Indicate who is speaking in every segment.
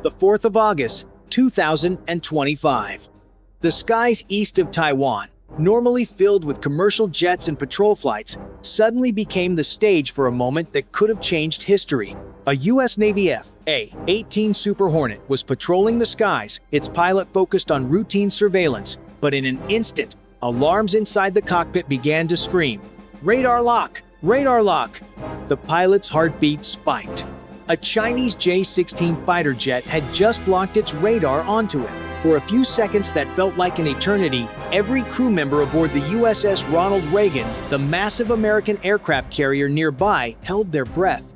Speaker 1: the 4th of August, 2025. The skies east of Taiwan, normally filled with commercial jets and patrol flights, suddenly became the stage for a moment that could have changed history. A U.S. Navy A-18 Super Hornet was patrolling the skies, its pilot focused on routine surveillance, but in an instant, alarms inside the cockpit began to scream, "Radar lock! Radar lock!" The pilot's heartbeat spiked. A Chinese J-16 fighter jet had just locked its radar onto it. For a few seconds that felt like an eternity, every crew member aboard the USS Ronald Reagan, the massive American aircraft carrier nearby, held their breath.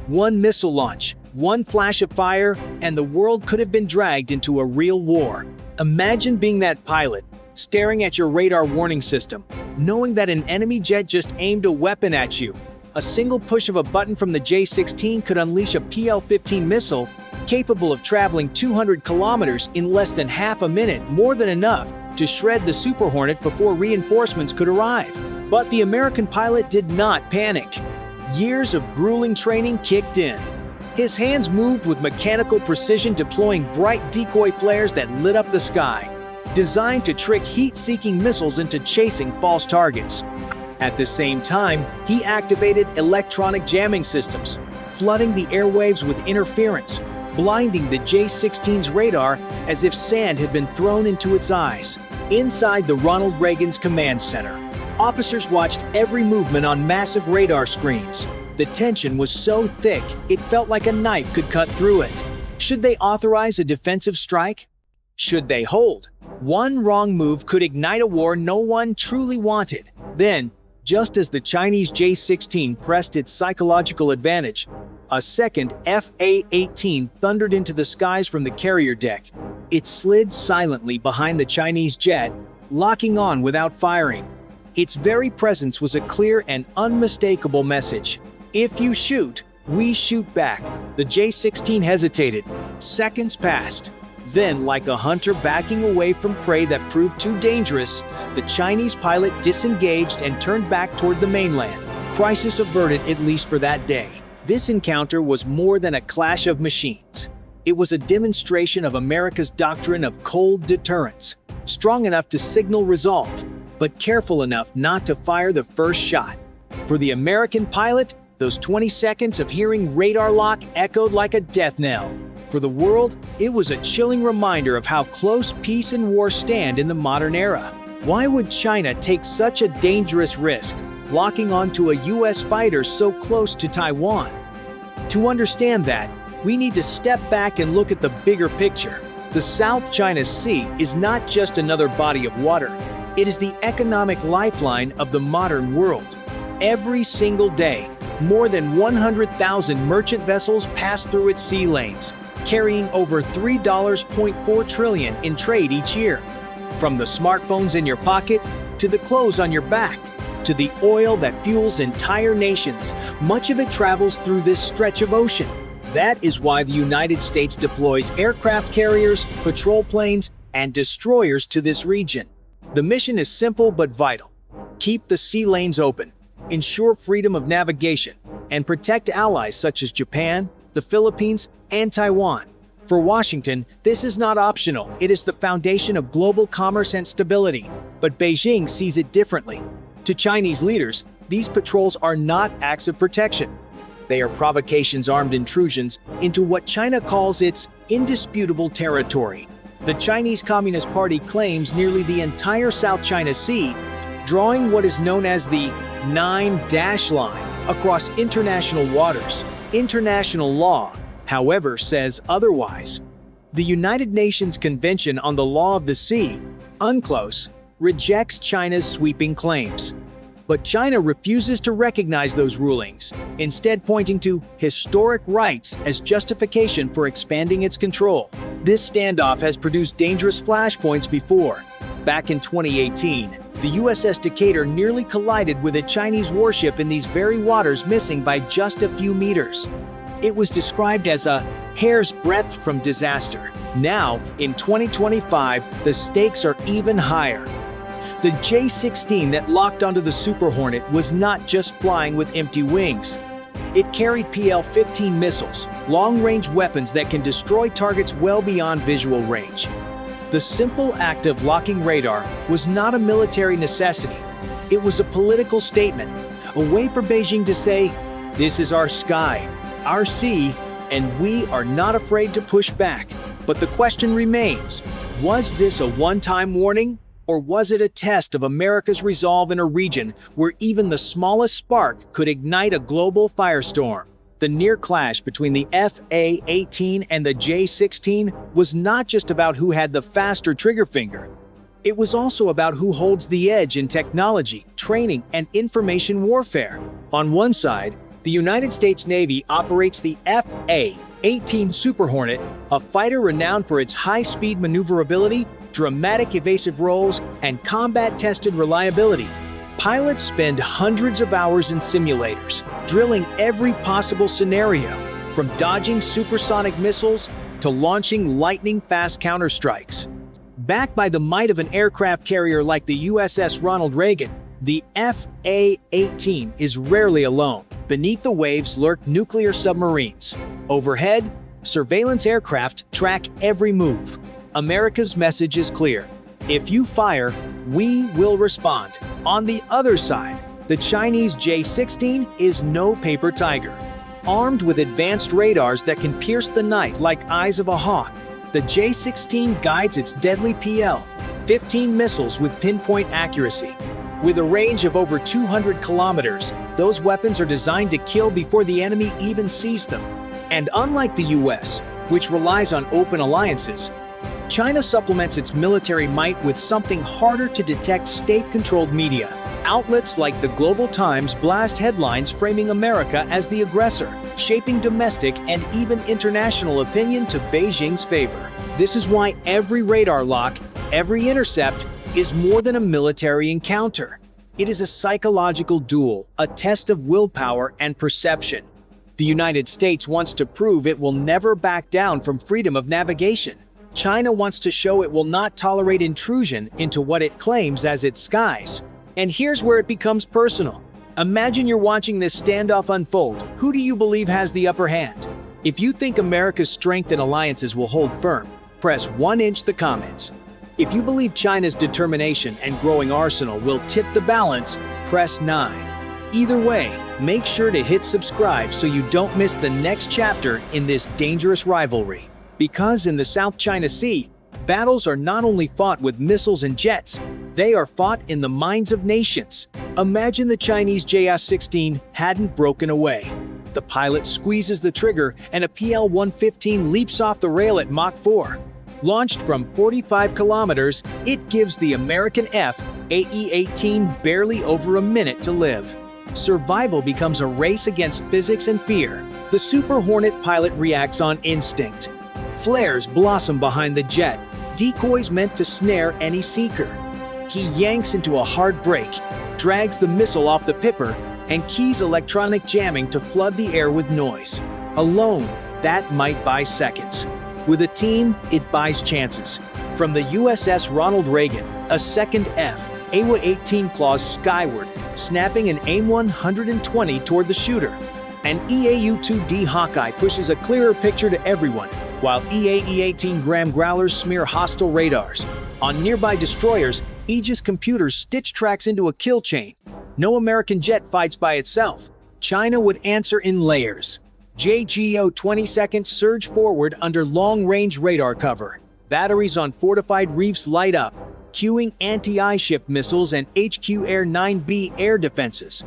Speaker 1: One missile launch, one flash of fire, and the world could have been dragged into a real war. Imagine being that pilot, staring at your radar warning system, knowing that an enemy jet just aimed a weapon at you. A single push of a button from the J-16 could unleash a PL-15 missile capable of traveling 200 kilometers in less than half a minute, more than enough to shred the Super Hornet before reinforcements could arrive. But the American pilot did not panic. Years of grueling training kicked in. His hands moved with mechanical precision, deploying bright decoy flares that lit up the sky, designed to trick heat-seeking missiles into chasing false targets. At the same time, he activated electronic jamming systems, flooding the airwaves with interference, blinding the J-16's radar as if sand had been thrown into its eyes. Inside the Ronald Reagan's command center, officers watched every movement on massive radar screens. The tension was so thick, it felt like a knife could cut through it. Should they authorize a defensive strike? Should they hold? One wrong move could ignite a war no one truly wanted. Then, just as the Chinese J-16 pressed its psychological advantage, a second A-18 thundered into the skies from the carrier deck. It slid silently behind the Chinese jet, locking on without firing. Its very presence was a clear and unmistakable message. If you shoot, we shoot back. The J-16 hesitated. Seconds passed. Then, like a hunter backing away from prey that proved too dangerous, the Chinese pilot disengaged and turned back toward the mainland. Crisis averted, at least for that day. This encounter was more than a clash of machines. It was a demonstration of America's doctrine of cold deterrence, strong enough to signal resolve, but careful enough not to fire the first shot. For the American pilot, those 20 seconds of hearing radar lock echoed like a death knell. For the world, it was a chilling reminder of how close peace and war stand in the modern era. Why would China take such a dangerous risk, locking onto a U.S. fighter so close to Taiwan? To understand that, we need to step back and look at the bigger picture. The South China Sea is not just another body of water. It is the economic lifeline of the modern world. Every single day, more than 100,000 merchant vessels pass through its sea lanes, carrying over $3.4 trillion in trade each year. From the smartphones in your pocket, to the clothes on your back, to the oil that fuels entire nations, much of it travels through this stretch of ocean. That is why the United States deploys aircraft carriers, patrol planes, and destroyers to this region. The mission is simple but vital. Keep the sea lanes open, ensure freedom of navigation, and protect allies such as Japan, the Philippines, and Taiwan. For Washington, this is not optional. It is the foundation of global commerce and stability. But Beijing sees it differently. To Chinese leaders, these patrols are not acts of protection. They are provocations, armed intrusions into what China calls its indisputable territory. The Chinese Communist Party claims nearly the entire South China Sea, drawing what is known as the 9-dash line across international waters. International law, however, says otherwise. The United Nations Convention on the Law of the Sea, UNCLOS, rejects China's sweeping claims. But China refuses to recognize those rulings, instead pointing to historic rights as justification for expanding its control. This standoff has produced dangerous flashpoints before. Back in 2018, the USS Decatur nearly collided with a Chinese warship in these very waters, missing by just a few meters. It was described as a hair's breadth from disaster. Now, in 2025, the stakes are even higher. The J-16 that locked onto the Super Hornet was not just flying with empty wings. It carried PL-15 missiles, long-range weapons that can destroy targets well beyond visual range. The simple act of locking radar was not a military necessity. It was a political statement, a way for Beijing to say, "This is our sky, our sea, and we are not afraid to push back." But the question remains, was this a one-time warning? Or was it a test of America's resolve in a region where even the smallest spark could ignite a global firestorm? The near clash between the A-18 and the J-16 was not just about who had the faster trigger finger. It was also about who holds the edge in technology, training, and information warfare. On one side, the United States Navy operates the A-18 Super Hornet, a fighter renowned for its high-speed maneuverability, dramatic evasive roles, and combat-tested reliability. Pilots spend hundreds of hours in simulators, drilling every possible scenario, from dodging supersonic missiles to launching lightning-fast counterstrikes. Backed by the might of an aircraft carrier like the USS Ronald Reagan, the A-18 is rarely alone. Beneath the waves lurk nuclear submarines. Overhead, surveillance aircraft track every move. America's message is clear. If you fire, we will respond. On the other side, the Chinese J-16 is no paper tiger. Armed with advanced radars that can pierce the night like eyes of a hawk, the J-16 guides its deadly PL-15 missiles with pinpoint accuracy. With a range of over 200 kilometers, those weapons are designed to kill before the enemy even sees them. And unlike the US, which relies on open alliances, China supplements its military might with something harder to detect state-controlled media. Outlets like the Global Times blast headlines framing America as the aggressor, shaping domestic and even international opinion to Beijing's favor. This is why every radar lock, every intercept, is more than a military encounter. It is a psychological duel, a test of willpower and perception. The United States wants to prove it will never back down from freedom of navigation. China wants to show it will not tolerate intrusion into what it claims as its skies. And here's where it becomes personal. Imagine you're watching this standoff unfold. Who do you believe has the upper hand? If you think America's strength and alliances will hold firm, press 1" the comments. If you believe China's determination and growing arsenal will tip the balance, press 9. Either way, make sure to hit subscribe so you don't miss the next chapter in this dangerous rivalry. Because in the South China Sea, battles are not only fought with missiles and jets, they are fought in the minds of nations. Imagine the Chinese J-16 hadn't broken away. The pilot squeezes the trigger and a PL-115 leaps off the rail at Mach 4. Launched from 45 kilometers, it gives the American F-18 barely over a minute to live. Survival becomes a race against physics and fear. The Super Hornet pilot reacts on instinct. Flares blossom behind the jet, decoys meant to snare any seeker. He yanks into a hard brake, drags the missile off the pipper, and keys electronic jamming to flood the air with noise. Alone, that might buy seconds. With a team, it buys chances. From the USS Ronald Reagan, a second A-18 claws skyward, snapping an AIM-120 toward the shooter. An EAU-2D Hawkeye pushes a clearer picture to everyone, while EA-18 Graham Growlers smear hostile radars. On nearby destroyers, Aegis computers stitch tracks into a kill chain. No American jet fights by itself. China would answer in layers. JGO 20-seconds surge forward under long-range radar cover. Batteries on fortified reefs light up, cueing anti-I-ship missiles and HQ Air 9B air defenses.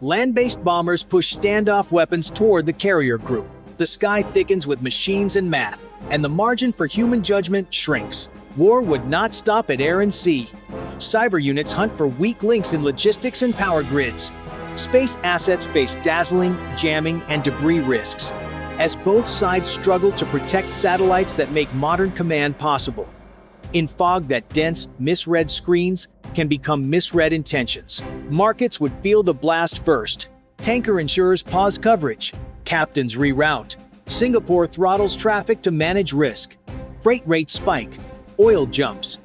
Speaker 1: Land-based bombers push standoff weapons toward the carrier group. The sky thickens with machines and math, and the margin for human judgment shrinks. War would not stop at air and sea. Cyber units hunt for weak links in logistics and power grids. Space assets face dazzling, jamming, and debris risks, as both sides struggle to protect satellites that make modern command possible. In fog that dense, misread screens can become misread intentions. Markets would feel the blast first. Tanker insurers pause coverage. Captains reroute. Singapore throttles traffic to manage risk. Freight rates spike. Oil jumps.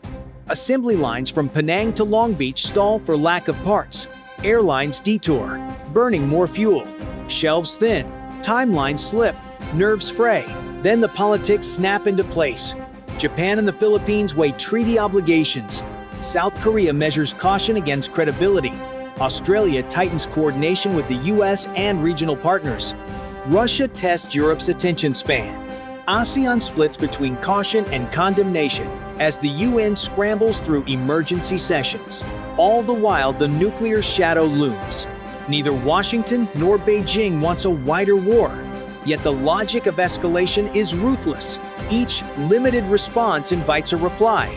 Speaker 1: Assembly lines from Penang to Long Beach stall for lack of parts. Airlines detour, burning more fuel. Shelves thin, timelines slip, nerves fray. Then the politics snap into place. Japan and the Philippines weigh treaty obligations. South Korea measures caution against credibility. Australia tightens coordination with the US and regional partners. Russia tests Europe's attention span. ASEAN splits between caution and condemnation as the UN scrambles through emergency sessions. All the while, the nuclear shadow looms. Neither Washington nor Beijing wants a wider war. Yet the logic of escalation is ruthless. Each limited response invites a reply.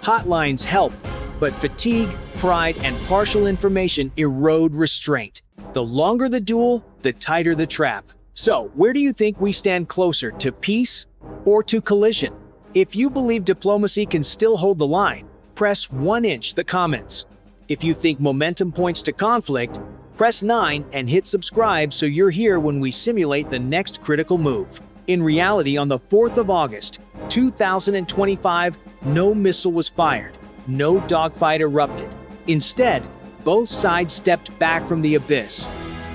Speaker 1: Hotlines help, but fatigue, pride, and partial information erode restraint. The longer the duel, the tighter the trap. So, where do you think we stand closer, to peace or to collision? If you believe diplomacy can still hold the line, press 1 inch the comments. If you think momentum points to conflict, press 9 and hit subscribe so you're here when we simulate the next critical move. In reality, on the 4th of August, 2025, no missile was fired. No dogfight erupted. Instead, both sides stepped back from the abyss.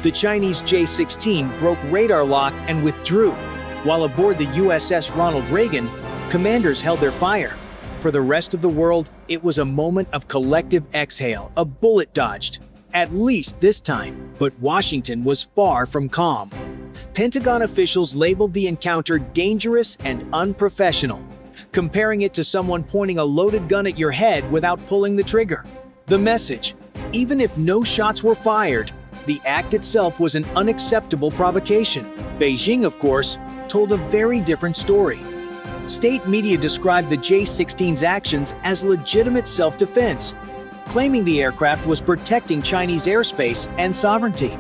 Speaker 1: The Chinese J-16 broke radar lock and withdrew, while aboard the USS Ronald Reagan, commanders held their fire. For the rest of the world, it was a moment of collective exhale, a bullet dodged. At least this time, but Washington was far from calm. Pentagon officials labeled the encounter dangerous and unprofessional, comparing it to someone pointing a loaded gun at your head without pulling the trigger. The message: even if no shots were fired, the act itself was an unacceptable provocation. Beijing, of course, told a very different story. State media described the J-16's actions as legitimate self-defense, claiming the aircraft was protecting Chinese airspace and sovereignty.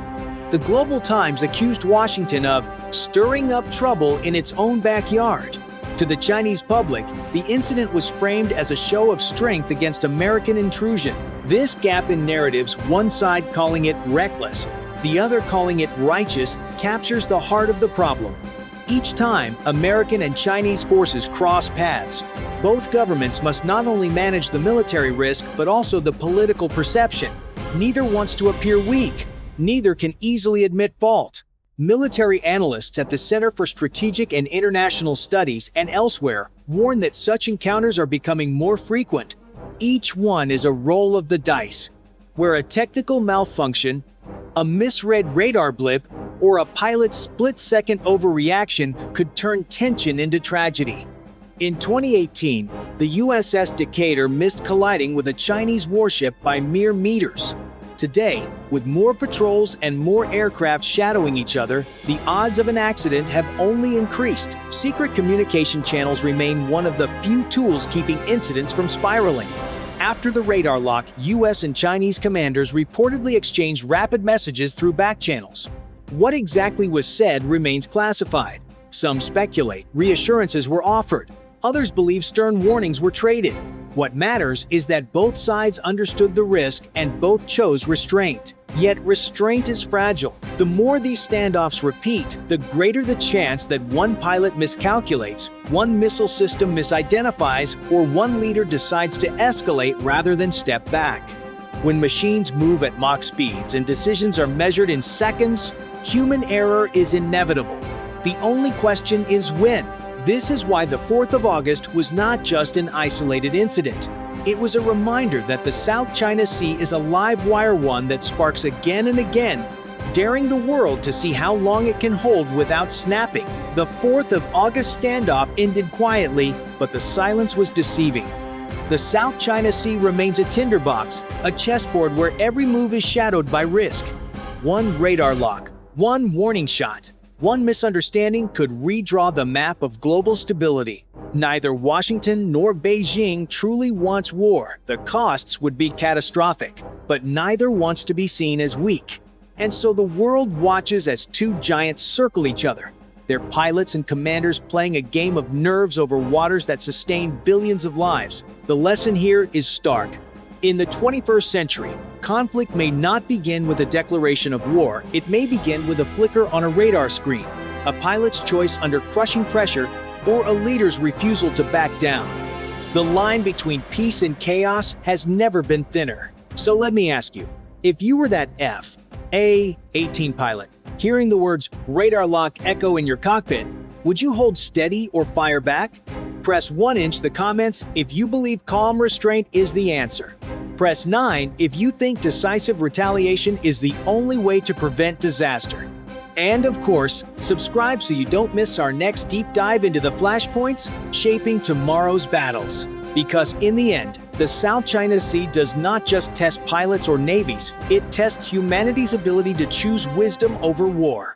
Speaker 1: The Global Times accused Washington of stirring up trouble in its own backyard. To the Chinese public, the incident was framed as a show of strength against American intrusion. This gap in narratives, one side calling it reckless, the other calling it righteous, captures the heart of the problem. Each time American and Chinese forces cross paths, both governments must not only manage the military risk but also the political perception. Neither wants to appear weak. Neither can easily admit fault. Military analysts at the Center for Strategic and International Studies and elsewhere warn that such encounters are becoming more frequent. Each one is a roll of the dice, where a technical malfunction, a misread radar blip, or a pilot's split-second overreaction could turn tension into tragedy. In 2018, the USS Decatur missed colliding with a Chinese warship by mere meters. Today, with more patrols and more aircraft shadowing each other, the odds of an accident have only increased. Secret communication channels remain one of the few tools keeping incidents from spiraling. After the radar lock, US and Chinese commanders reportedly exchanged rapid messages through back channels. What exactly was said remains classified. Some speculate reassurances were offered. Others believe stern warnings were traded. What matters is that both sides understood the risk and both chose restraint. Yet restraint is fragile. The more these standoffs repeat, the greater the chance that one pilot miscalculates, one missile system misidentifies, or one leader decides to escalate rather than step back. When machines move at Mach speeds and decisions are measured in seconds, human error is inevitable. The only question is when. This is why the 4th of August was not just an isolated incident. It was a reminder that the South China Sea is a live wire, one that sparks again and again, daring the world to see how long it can hold without snapping. The 4th of August standoff ended quietly, but the silence was deceiving. The South China Sea remains a tinderbox, a chessboard where every move is shadowed by risk. One radar lock, one warning shot, one misunderstanding could redraw the map of global stability. Neither Washington nor Beijing truly wants war. The costs would be catastrophic, but neither wants to be seen as weak. And so the world watches as two giants circle each other, their pilots and commanders playing a game of nerves over waters that sustain billions of lives. The lesson here is stark. In the 21st century, conflict may not begin with a declaration of war. It may begin with a flicker on a radar screen, a pilot's choice under crushing pressure, or a leader's refusal to back down. The line between peace and chaos has never been thinner. So let me ask you, if you were that A-18 pilot, Hearing the words radar lock echo in your cockpit, would you hold steady or fire back? Press 1 inch the comments if you believe calm restraint is the answer. Press 9 if you think decisive retaliation is the only way to prevent disaster. And of course, subscribe so you don't miss our next deep dive into the flashpoints shaping tomorrow's battles. Because in the end, the South China Sea does not just test pilots or navies, it tests humanity's ability to choose wisdom over war.